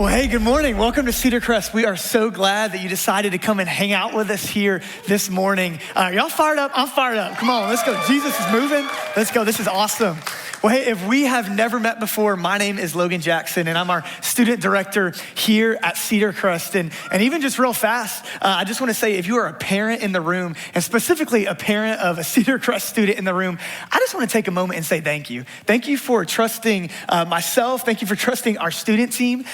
Well, hey, good morning. Welcome to Cedar Crest. We are so glad that you decided to come and hang out with us here this morning. Y'all fired up? I'm fired up. Come on, let's go. Jesus is moving. Let's go. This is awesome. Well, hey, if we have never met before, my name is Logan Jackson, and I'm our student director here at Cedar Crest. And even just real fast, I just want to say, if you are a parent in the room, and specifically a parent of a Cedar Crest student in the room, I just want to take a moment and say thank you. Thank you for trusting myself. Thank you for trusting our student team,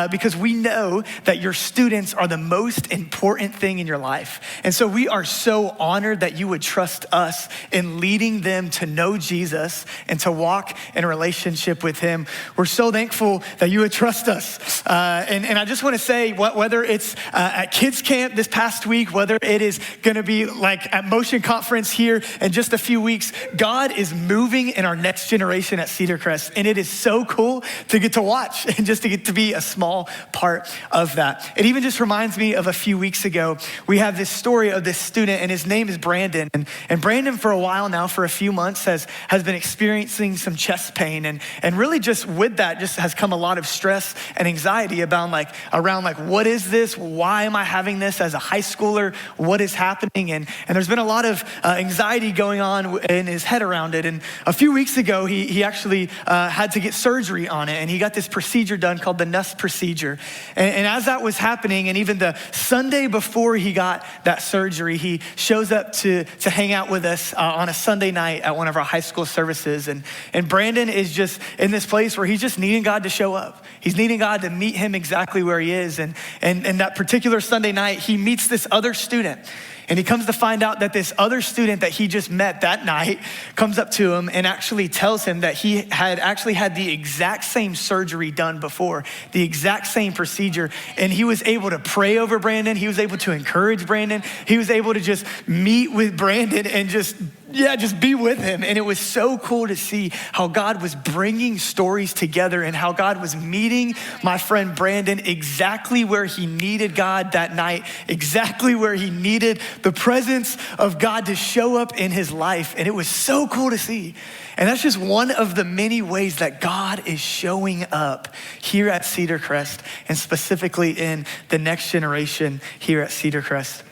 because we know that your students are the most important thing in your life. And so we are so honored that you would trust us in leading them to know Jesus and to walk in a relationship with him. We're so thankful that you would trust us. And I just want to say, whether it's at Kids Camp this past week, whether it is going to be like at Motion Conference here in just a few weeks, God is moving in our next generation at Cedar Crest. And it is so cool to get to watch and just to get to be a small part of that. It even just reminds me of a few weeks ago, we have this story of this student, and his name is Brandon. And Brandon, for a while now, for a few months, has been experiencing some chest pain. And really just with that just has come a lot of stress and anxiety around what is this? Why am I having this as a high schooler? What is happening? And there's been a lot of anxiety going on in his head around it. And a few weeks ago, he actually had to get surgery on it. And he got this procedure done called the Nuss procedure. And as that was happening, and even the Sunday before he got that surgery, he shows up to hang out with us on a Sunday night at one of our high school services. And Brandon is just in this place where he's just needing God to show up. He's needing God to meet him exactly where he is. And that particular Sunday night, he meets this other student. And he comes to find out that this other student that he just met that night comes up to him and actually tells him that he had actually had the exact same surgery done before, the exact same procedure. And he was able to pray over Brandon. He was able to encourage Brandon. He was able to just meet with Brandon and just be with him. And it was so cool to see how God was bringing stories together and how God was meeting my friend Brandon exactly where he needed God that night, exactly where he needed the presence of God to show up in his life. And it was so cool to see. And that's just one of the many ways that God is showing up here at Cedar Crest, and specifically in the next generation here at Cedar Crest.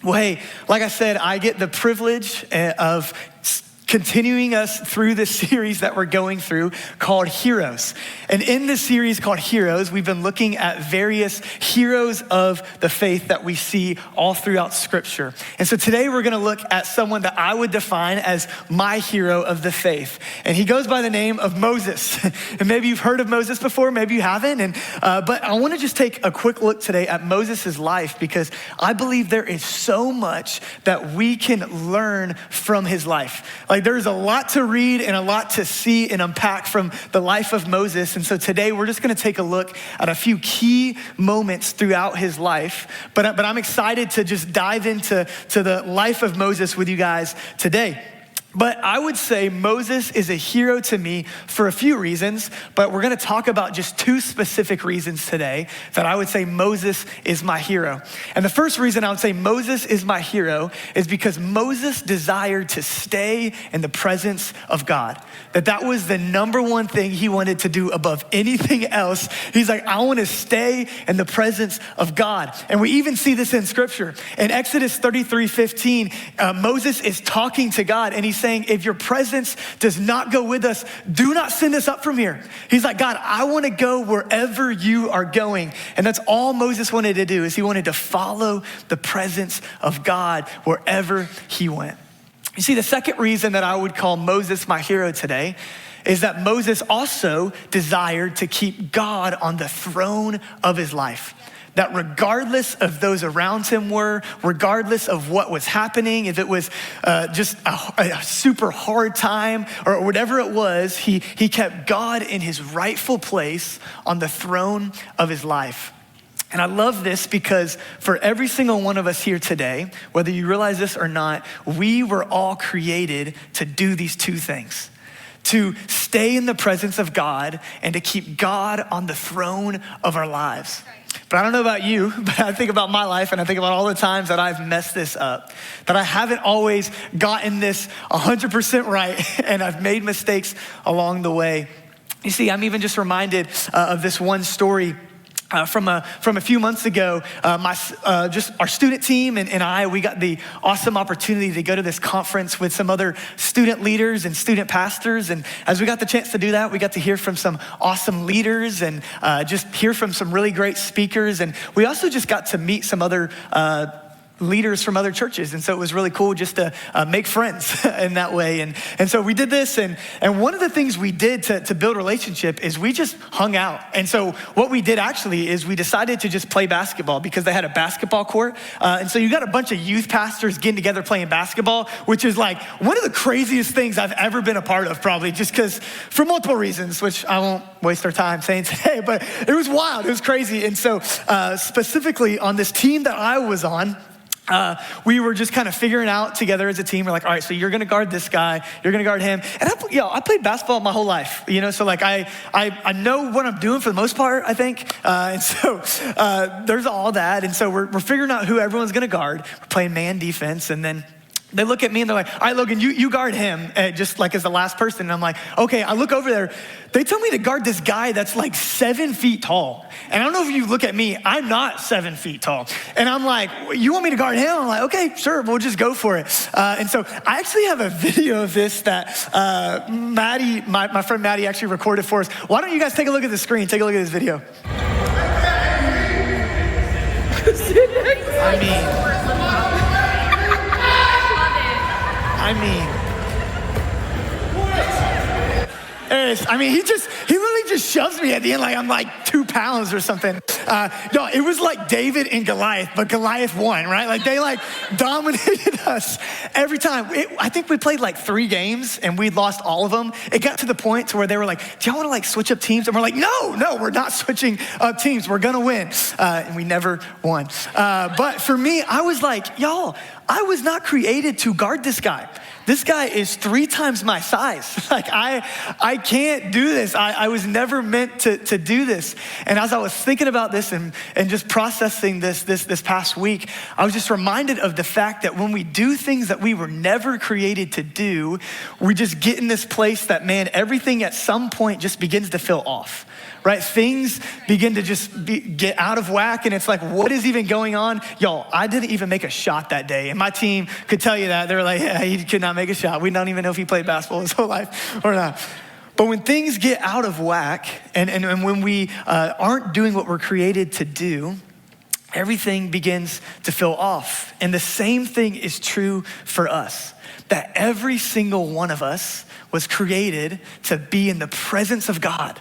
Well, hey, like I said, I get the privilege of continuing us through this series that we're going through called Heroes. And in this series called Heroes, we've been looking at various heroes of the faith that we see all throughout Scripture. And so today we're gonna look at someone that I would define as my hero of the faith. And he goes by the name of Moses. And maybe you've heard of Moses before, maybe you haven't. But I wanna just take a quick look today at Moses' life, because I believe there is so much that we can learn from his life. Like, there's a lot to read and a lot to see and unpack from the life of Moses. And so today we're just gonna take a look at a few key moments throughout his life. But I'm excited to just dive into the life of Moses with you guys today. But I would say Moses is a hero to me for a few reasons, but we're gonna talk about just two specific reasons today that I would say Moses is my hero. And the first reason I would say Moses is my hero is because Moses desired to stay in the presence of God. That was the number one thing he wanted to do above anything else. He's like, I wanna stay in the presence of God. And we even see this in Scripture. In Exodus 33:15, Moses is talking to God, and he's saying, if your presence does not go with us, do not send us up from here. He's like, God, I want to go wherever you are going. And that's all Moses wanted to do, is he wanted to follow the presence of God wherever he went. You see, the second reason that I would call Moses my hero today is that Moses also desired to keep God on the throne of his life. That regardless of those around him regardless of what was happening, if it was just a super hard time or whatever it was, he kept God in his rightful place on the throne of his life. And I love this because for every single one of us here today, whether you realize this or not, we were all created to do these two things. To stay in the presence of God and to keep God on the throne of our lives. But I don't know about you, but I think about my life and I think about all the times that I've messed this up, that I haven't always gotten this 100% right, and I've made mistakes along the way. You see, I'm even just reminded of this one story from a few months ago, just our student team and we got the awesome opportunity to go to this conference with some other student leaders and student pastors. And as we got the chance to do that, we got to hear from some awesome leaders and just hear from some really great speakers. And we also just got to meet some other leaders from other churches. And so it was really cool just to make friends in that way. And so we did this. And one of the things we did to build a relationship is we just hung out. And so what we did actually is we decided to just play basketball because they had a basketball court. And so you got a bunch of youth pastors getting together playing basketball, which is like one of the craziest things I've ever been a part of, probably just because for multiple reasons, which I won't waste our time saying today, but it was wild, it was crazy. And so specifically on this team that I was on, we were just kind of figuring out together as a team. We're like, all right, so you're going to guard this guy, you're going to guard him. And I played basketball my whole life, so like I know what I'm doing for the most part, I think. And so there's all that. And so we're figuring out who everyone's going to guard. We're playing man defense, and then they look at me and they're like, all right, Logan, you guard him, just like as the last person. And I'm like, okay, I look over there. They tell me to guard this guy that's like 7 feet tall. And I don't know if you look at me, I'm not 7 feet tall. And I'm like, you want me to guard him? I'm like, okay, sure, we'll just go for it. And so I actually have a video of this that Maddie, my friend Maddie actually recorded for us. Why don't you guys take a look at the screen? Take a look at this video. He literally just shoves me at the end like I'm like 2 pounds or something. No, it was like David and Goliath, but Goliath won, right? Like they like dominated us every time. I think we played like 3 games and we'd lost all of them. It got to the point to where they were like, do y'all want to like switch up teams? And we're like, no, we're not switching up teams. We're gonna win. And we never won. But for me, I was like, y'all, I was not created to guard this guy. This guy is 3 times my size. Like I can't do this. I was never meant to do this. And as I was thinking about this and just processing this past week, I was just reminded of the fact that when we do things that we were never created to do, we just get in this place that, man, everything at some point just begins to feel off. Right? Things begin to just get out of whack, and it's like, what is even going on? Y'all, I didn't even make a shot that day, and my team could tell you that. They were like, yeah, he could not make a shot. We don't even know if he played basketball his whole life or not. But when things get out of whack, and when we aren't doing what we're created to do, everything begins to feel off. And the same thing is true for us, that every single one of us was created to be in the presence of God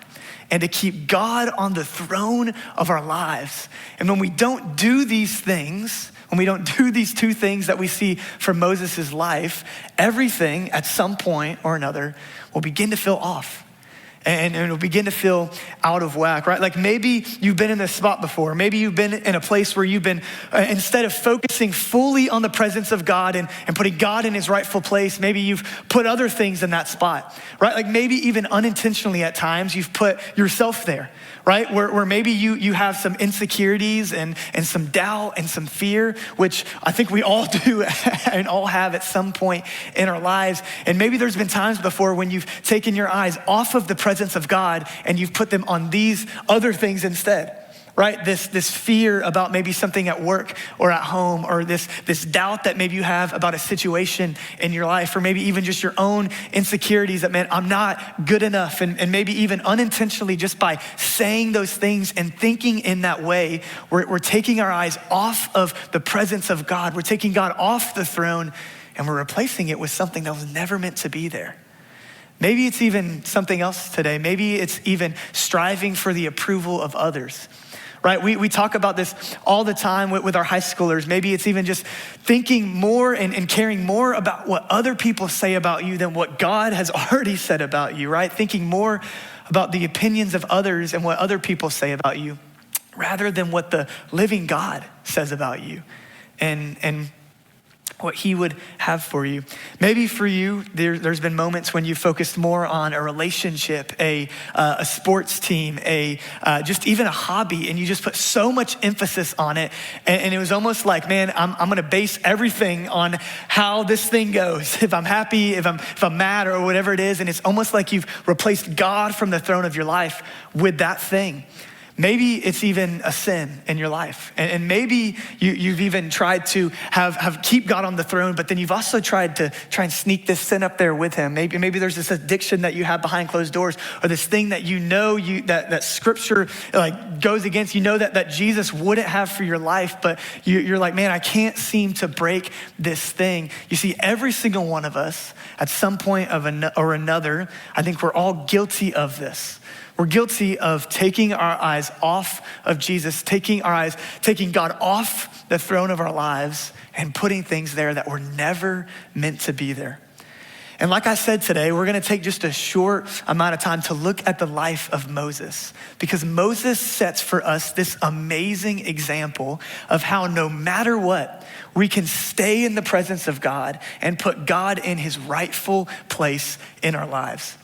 and to keep God on the throne of our lives. And when we don't do these things, when we don't do these 2 things that we see from Moses' life, everything at some point or another will begin to feel off. And it'll begin to feel out of whack, right? Like maybe you've been in this spot before. Maybe you've been in a place where you've been, instead of focusing fully on the presence of God and putting God in his rightful place, maybe you've put other things in that spot, right? Like maybe even unintentionally at times, you've put yourself there, right? Where maybe you have some insecurities and some doubt and some fear, which I think we all do and all have at some point in our lives. And maybe there's been times before when you've taken your eyes off of the presence of God and you've put them on these other things instead, right? This fear about maybe something at work or at home, or this doubt that maybe you have about a situation in your life, or maybe even just your own insecurities that, man, I'm not good enough. And maybe even unintentionally, just by saying those things and thinking in that way, we're taking our eyes off of the presence of God. We're taking God off the throne and we're replacing it with something that was never meant to be there. Maybe it's even something else today. Maybe it's even striving for the approval of others, right? We talk about this all the time with our high schoolers. Maybe it's even just thinking more and caring more about what other people say about you than what God has already said about you, right? Thinking more about the opinions of others and what other people say about you rather than what the living God says about you and what he would have for you. Maybe for you, there's been moments when you focused more on a relationship, a sports team, just even a hobby, and you just put so much emphasis on it. And it was almost like, man, I'm gonna base everything on how this thing goes. If I'm happy, if I'm mad, or whatever it is. And it's almost like you've replaced God from the throne of your life with that thing. Maybe it's even a sin in your life. And maybe you've even tried to have keep God on the throne, but then you've also tried to sneak this sin up there with him. Maybe there's this addiction that you have behind closed doors, or this thing that you know that scripture like goes against, that Jesus wouldn't have for your life, but you're like, man, I can't seem to break this thing. You see, every single one of us at some point or another, I think we're all guilty of this. We're guilty of taking our eyes off of Jesus, taking God off the throne of our lives and putting things there that were never meant to be there. And like I said today, we're gonna take just a short amount of time to look at the life of Moses, because Moses sets for us this amazing example of how no matter what, we can stay in the presence of God and put God in his rightful place in our lives.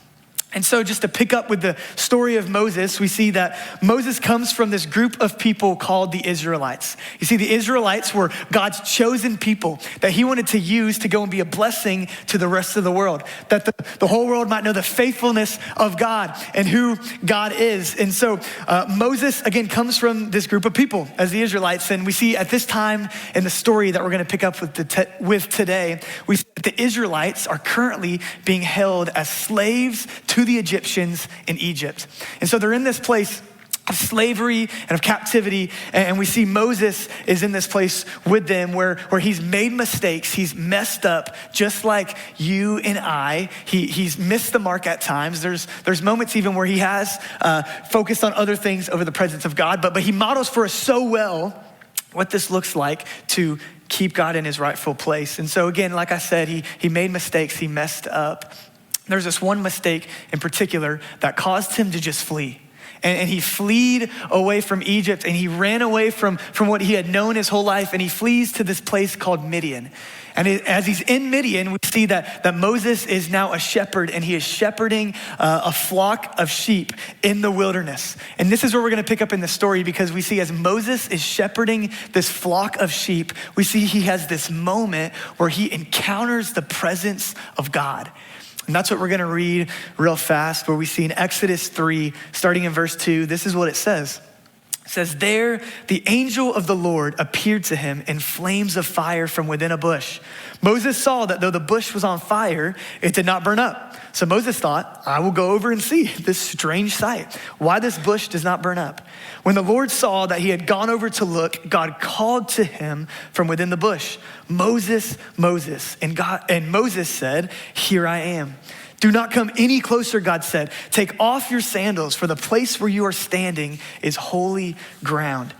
And so just to pick up with the story of Moses, we see that Moses comes from this group of people called the Israelites. You see, the Israelites were God's chosen people that he wanted to use to go and be a blessing to the rest of the world, that the whole world might know the faithfulness of God and who God is. And so Moses, again, comes from this group of people as the Israelites. And we see at this time in the story that we're gonna pick up with today, we see that the Israelites are currently being held as slaves to the Egyptians in Egypt. And so they're in this place of slavery and of captivity. And we see Moses is in this place with them where he's made mistakes. He's messed up just like you and I. He's missed the mark at times. There's moments even where he has focused on other things over the presence of God, but he models for us so well what this looks like to keep God in his rightful place. And so again, like I said, he made mistakes, he messed up. There's this one mistake in particular that caused him to just flee. And he fled away from Egypt, and he ran away from what he had known his whole life, and he flees to this place called Midian. And as he's in Midian, we see that Moses is now a shepherd, and he is shepherding a flock of sheep in the wilderness. And this is where we're gonna pick up in the story, because we see as Moses is shepherding this flock of sheep, we see he has this moment where he encounters the presence of God. And that's what we're gonna read real fast, where we see in Exodus 3, starting in verse 2, this is what it says. It says, there the angel of the Lord appeared to him in flames of fire from within a bush. Moses saw that though the bush was on fire, it did not burn up. So Moses thought, I will go over and see this strange sight, why this bush does not burn up. When the Lord saw that he had gone over to look, God called to him from within the bush, Moses, Moses. And Moses said, here I am. Do not come any closer, God said. Take off your sandals, for the place where you are standing is holy ground.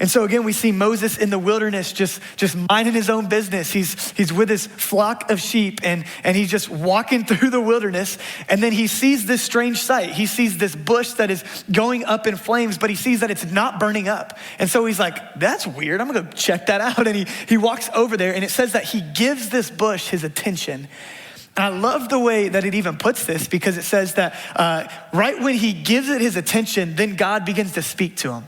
And so again, we see Moses in the wilderness just minding his own business. He's with his flock of sheep, and he's just walking through the wilderness, and then he sees this strange sight. He sees this bush that is going up in flames, but he sees that it's not burning up. And so he's like, that's weird, I'm gonna go check that out. And he walks over there, and it says that he gives this bush his attention. And I love the way that it even puts this, because it says that right when he gives it his attention, then God begins to speak to him.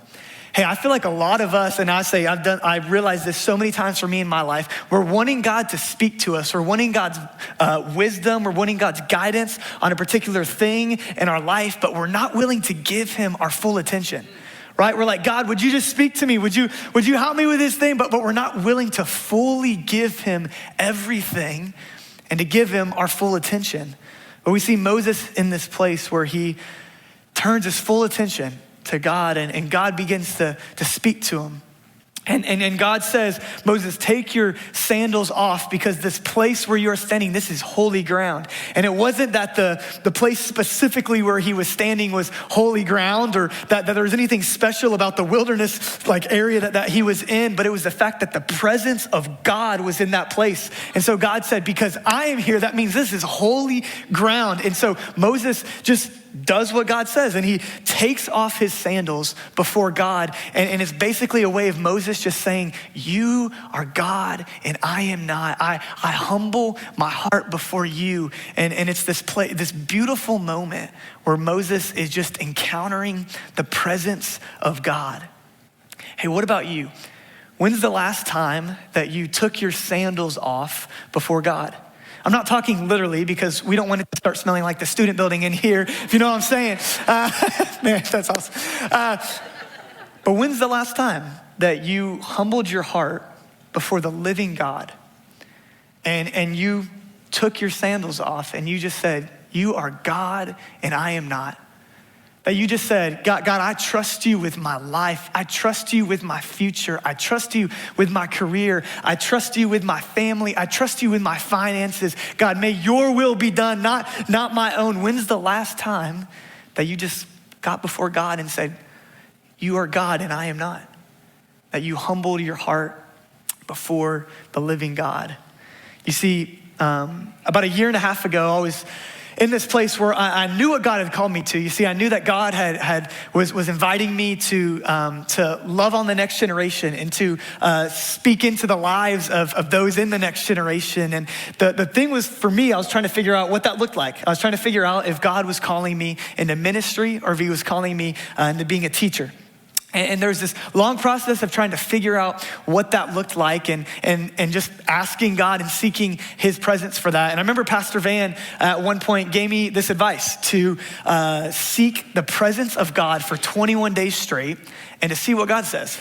Hey, I feel like a lot of us, and I realized this so many times for me in my life, we're wanting God to speak to us. We're wanting God's wisdom. We're wanting God's guidance on a particular thing in our life, but we're not willing to give him our full attention. Right? We're like, God, would you just speak to me? Would you help me with this thing? But we're not willing to fully give him everything and to give him our full attention. But we see Moses in this place where he turns his full attention to God, and God begins to speak to him. And God says, Moses, take your sandals off, because this place where you're standing, this is holy ground. And it wasn't that the place specifically where he was standing was holy ground, or that there was anything special about the wilderness like area that he was in, but it was the fact that the presence of God was in that place. And so God said, because I am here, that means this is holy ground. And so Moses just does what God says, and he takes off his sandals before God, and it's basically a way of Moses just saying, you are God and I am not. I humble my heart before you. And it's this beautiful moment where Moses is just encountering the presence of God. Hey, what about you? When's the last time that you took your sandals off before God? I'm not talking literally, because we don't want it to start smelling like the student building in here, if you know what I'm saying. Man, that's awesome. But when's the last time that you humbled your heart before the living God and you took your sandals off and you just said, you are God and I am not? That you just said, God, I trust you with my life. I trust you with my future. I trust you with my career. I trust you with my family. I trust you with my finances. God, may your will be done, not my own. When's the last time that you just got before God and said, you are God and I am not? That you humbled your heart before the living God. You see, about a year and a half ago, I was in this place where I knew what God had called me to. You see, I knew that God was inviting me to love on the next generation and to speak into the lives of those in the next generation. And the thing was, for me, I was trying to figure out what that looked like. I was trying to figure out if God was calling me into ministry or if he was calling me into being a teacher. And there was this long process of trying to figure out what that looked like and just asking God and seeking his presence for that. And I remember Pastor Van at one point gave me this advice to seek the presence of God for 21 days straight and to see what God says.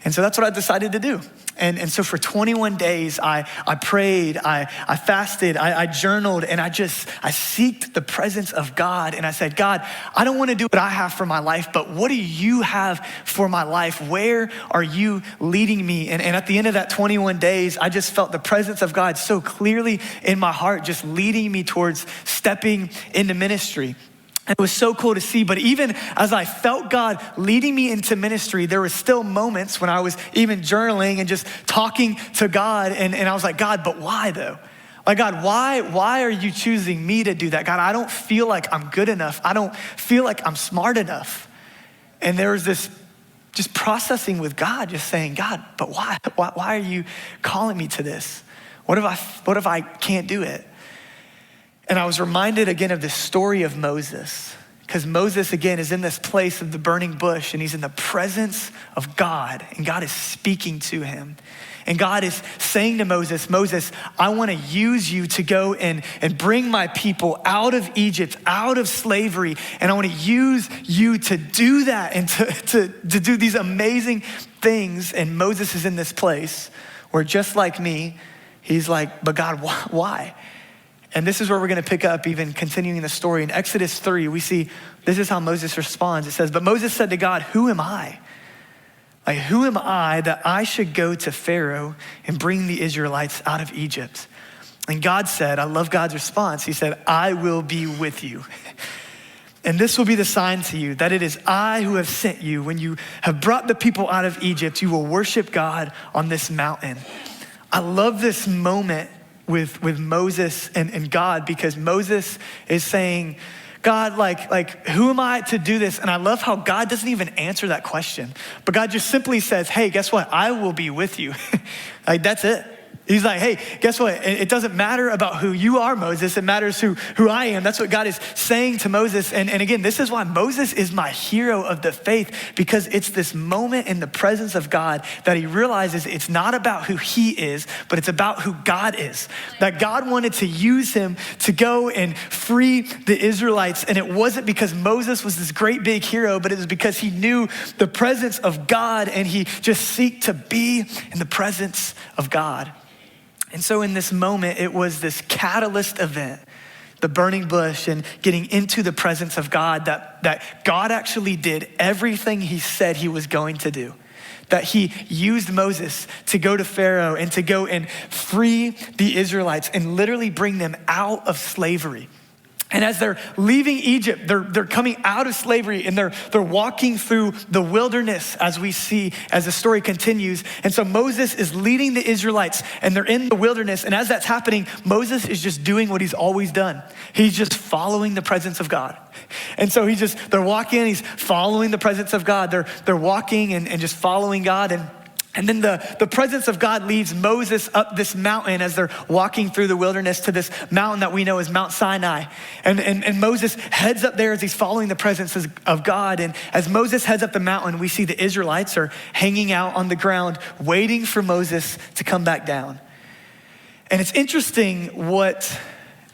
And so that's what I decided to do. And so for 21 days, I prayed, I fasted, I journaled, and I seeked the presence of God. And I said, God, I don't want to do what I have for my life, but what do you have for my life? Where are you leading me? And at the end of that 21 days, I just felt the presence of God so clearly in my heart, just leading me towards stepping into ministry. It was so cool to see, but even as I felt God leading me into ministry, there were still moments when I was even journaling and just talking to God, and I was like, God, but why though? Like, God, why are you choosing me to do that? God, I don't feel like I'm good enough. I don't feel like I'm smart enough. And there was this just processing with God, just saying, God, but why? Why are you calling me to this? What if I can't do it? And I was reminded again of this story of Moses, because Moses again is in this place of the burning bush and he's in the presence of God and God is speaking to him. And God is saying to Moses, Moses, I want to use you to go and bring my people out of Egypt, out of slavery. And I want to use you to do that and to do these amazing things. And Moses is in this place where, just like me, he's like, but God, why? And this is where we're going to pick up, even continuing the story. In Exodus 3, we see this is how Moses responds. It says, but Moses said to God, who am I? Like, who am I that I should go to Pharaoh and bring the Israelites out of Egypt? And God said, I love God's response. He said, I will be with you. And this will be the sign to you that it is I who have sent you. When you have brought the people out of Egypt, you will worship God on this mountain. I love this moment with Moses and God, because Moses is saying, God, like, who am I to do this? And I love how God doesn't even answer that question, but God just simply says, hey, guess what? I will be with you. Like, that's it. He's like, hey, guess what? It doesn't matter about who you are, Moses. It matters who I am. That's what God is saying to Moses. And again, this is why Moses is my hero of the faith, because it's this moment in the presence of God that he realizes it's not about who he is, but it's about who God is. That God wanted to use him to go and free the Israelites. And it wasn't because Moses was this great big hero, but it was because he knew the presence of God and he just seeked to be in the presence of God. And so in this moment, it was this catalyst event, the burning bush and getting into the presence of God, that God actually did everything he said he was going to do. That he used Moses to go to Pharaoh and to go and free the Israelites and literally bring them out of slavery. And as they're leaving Egypt, they're coming out of slavery and they're walking through the wilderness, as we see as the story continues. And so Moses is leading the Israelites and they're in the wilderness. And as that's happening, Moses is just doing what he's always done. He's just following the presence of God. And so they're walking, he's following the presence of God. They're walking and just following God. And then the presence of God leads Moses up this mountain as they're walking through the wilderness to this mountain that we know as Mount Sinai. And Moses heads up there as he's following the presence of God. And as Moses heads up the mountain, we see the Israelites are hanging out on the ground, waiting for Moses to come back down. And it's interesting what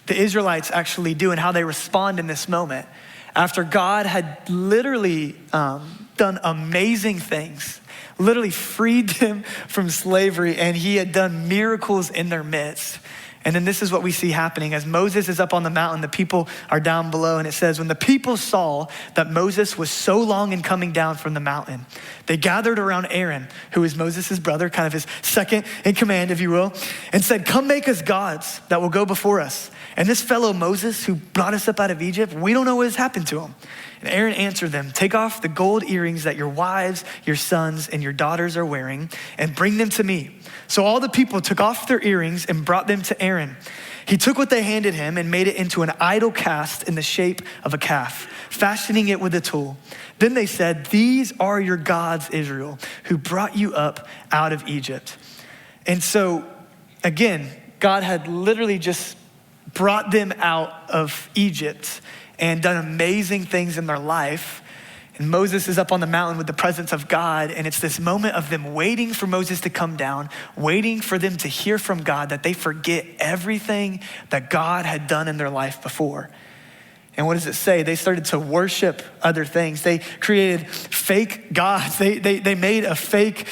the Israelites actually do and how they respond in this moment. After God had literally done amazing things, literally freed them from slavery, and he had done miracles in their midst. And then this is what we see happening. As Moses is up on the mountain, the people are down below. And it says, when the people saw that Moses was so long in coming down from the mountain, they gathered around Aaron, who is Moses' brother, kind of his second in command, if you will, and said, come make us gods that will go before us. And this fellow Moses, who brought us up out of Egypt, we don't know what has happened to him. And Aaron answered them, take off the gold earrings that your wives, your sons, and your daughters are wearing, and bring them to me. So all the people took off their earrings and brought them to Aaron. He took what they handed him and made it into an idol cast in the shape of a calf, fashioning it with a tool. Then they said, these are your gods, Israel, who brought you up out of Egypt. And so, again, God had literally just brought them out of Egypt and done amazing things in their life. And Moses is up on the mountain with the presence of God, and it's this moment of them waiting for Moses to come down, waiting for them to hear from God, that they forget everything that God had done in their life before. And what does it say? They started to worship other things. They created fake gods. They made a fake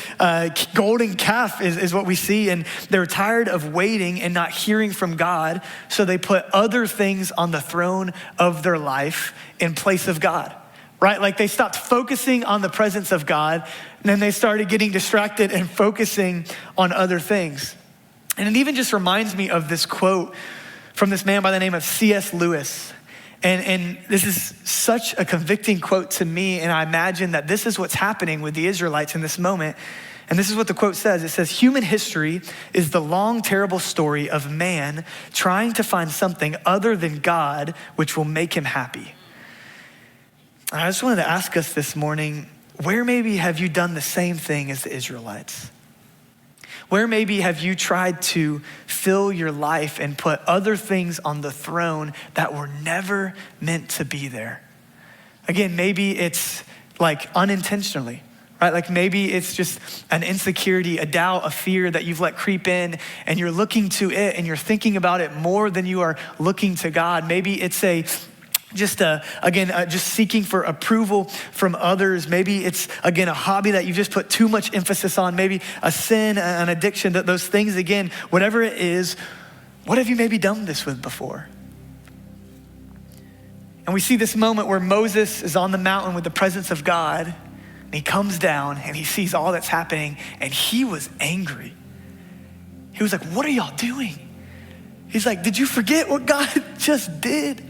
golden calf is what we see. And they were tired of waiting and not hearing from God. So they put other things on the throne of their life in place of God, right? Like they stopped focusing on the presence of God, and then they started getting distracted and focusing on other things. And it even just reminds me of this quote from this man by the name of C.S. Lewis. And this is such a convicting quote to me, and I imagine that this is what's happening with the Israelites in this moment. And this is what the quote says. It says, human history is the long, terrible story of man trying to find something other than God which will make him happy. I just wanted to ask us this morning, where maybe have you done the same thing as the Israelites? Where maybe have you tried to fill your life and put other things on the throne that were never meant to be there? Again, maybe it's like unintentionally, right? Like maybe it's just an insecurity, a doubt, a fear that you've let creep in, and you're looking to it and you're thinking about it more than you are looking to God. Maybe it's just seeking for approval from others. Maybe it's, again, a hobby that you just put too much emphasis on. Maybe a sin, an addiction, those things, again, whatever it is, what have you maybe done this with before? And we see this moment where Moses is on the mountain with the presence of God, and he comes down and he sees all that's happening, and he was angry. He was like, what are y'all doing? He's like, did you forget what God just did?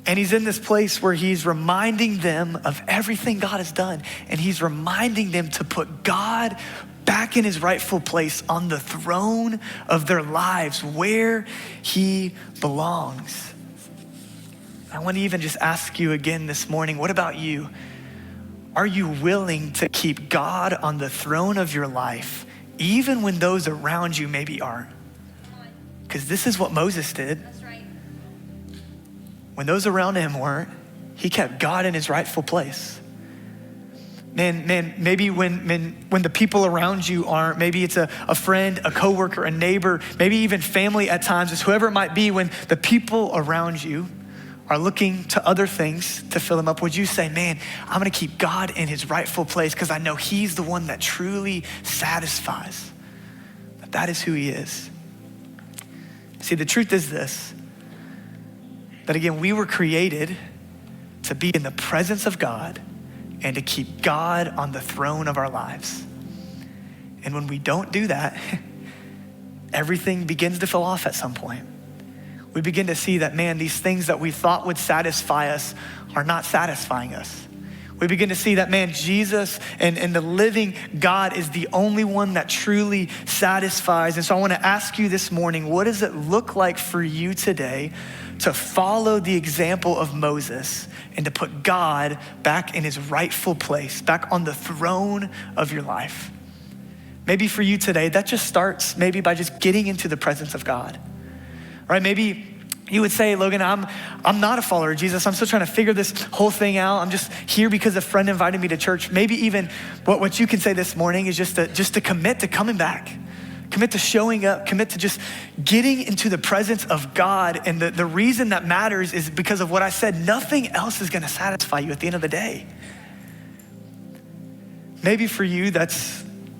And he's in this place where he's reminding them of everything God has done. And he's reminding them to put God back in his rightful place on the throne of their lives, where he belongs. I want to even just ask you again this morning, what about you? Are you willing to keep God on the throne of your life, even when those around you maybe aren't? Because this is what Moses did. When those around him weren't, he kept God in his rightful place. Man, maybe when the people around you aren't, maybe it's a friend, a coworker, a neighbor, maybe even family at times, it's whoever it might be, when the people around you are looking to other things to fill them up, would you say, man, I'm gonna keep God in his rightful place because I know he's the one that truly satisfies. That is who he is. See, the truth is this, that again, we were created to be in the presence of God and to keep God on the throne of our lives. And when we don't do that, everything begins to fall off at some point. We begin to see that, man, these things that we thought would satisfy us are not satisfying us. We begin to see that, man, Jesus and the living God is the only one that truly satisfies. And so I want to ask you this morning, what does it look like for you today to follow the example of Moses and to put God back in his rightful place, back on the throne of your life? Maybe for you today, that just starts maybe by just getting into the presence of God, right? Maybe you would say, Logan, I'm not a follower of Jesus. I'm still trying to figure this whole thing out. I'm just here because a friend invited me to church. Maybe even what you can say this morning is just to commit to coming back. Commit to showing up, commit to just getting into the presence of God. And the reason that matters is because of what I said. Nothing else is gonna satisfy you at the end of the day. Maybe for you,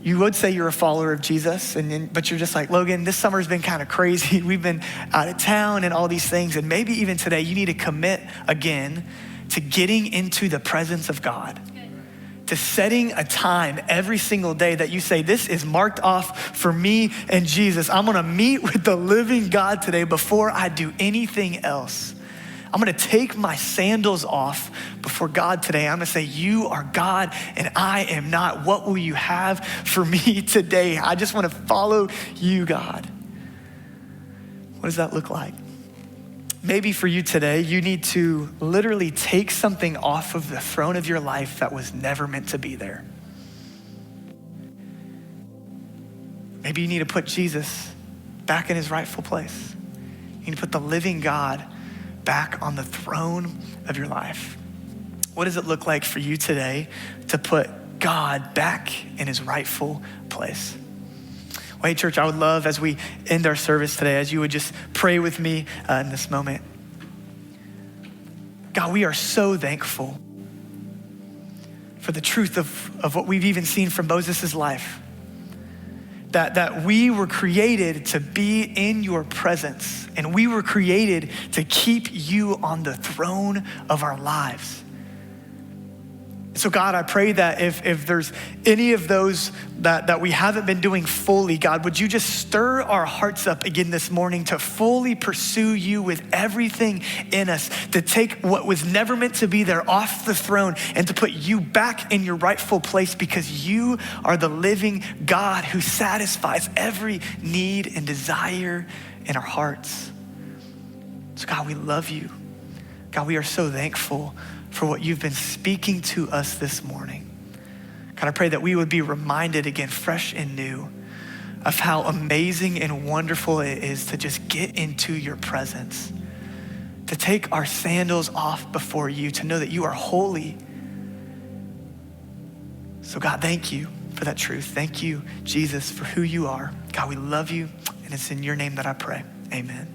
you would say you're a follower of Jesus, but you're just like, Logan, this summer's been kind of crazy. We've been out of town and all these things. And maybe even today you need to commit again to getting into the presence of God, to setting a time every single day that you say, this is marked off for me and Jesus. I'm gonna meet with the living God today before I do anything else. I'm gonna take my sandals off before God today. I'm gonna say, you are God and I am not. What will you have for me today? I just wanna follow you, God. What does that look like? Maybe for you today, you need to literally take something off of the throne of your life that was never meant to be there. Maybe you need to put Jesus back in his rightful place. You need to put the living God back on the throne of your life. What does it look like for you today to put God back in his rightful place? Well, hey, church, I would love, as we end our service today, as you would just pray with me in this moment. God, we are so thankful for the truth of what we've even seen from Moses' life. That we were created to be in your presence, and we were created to keep you on the throne of our lives. So God, I pray that if there's any of those that we haven't been doing fully, God, would you just stir our hearts up again this morning to fully pursue you with everything in us, to take what was never meant to be there off the throne and to put you back in your rightful place, because you are the living God who satisfies every need and desire in our hearts. So God, we love you. God, we are so thankful for what you've been speaking to us this morning. God, I pray that we would be reminded again, fresh and new, of how amazing and wonderful it is to just get into your presence, to take our sandals off before you, to know that you are holy. So God, thank you for that truth. Thank you, Jesus, for who you are. God, we love you, and it's in your name that I pray. Amen.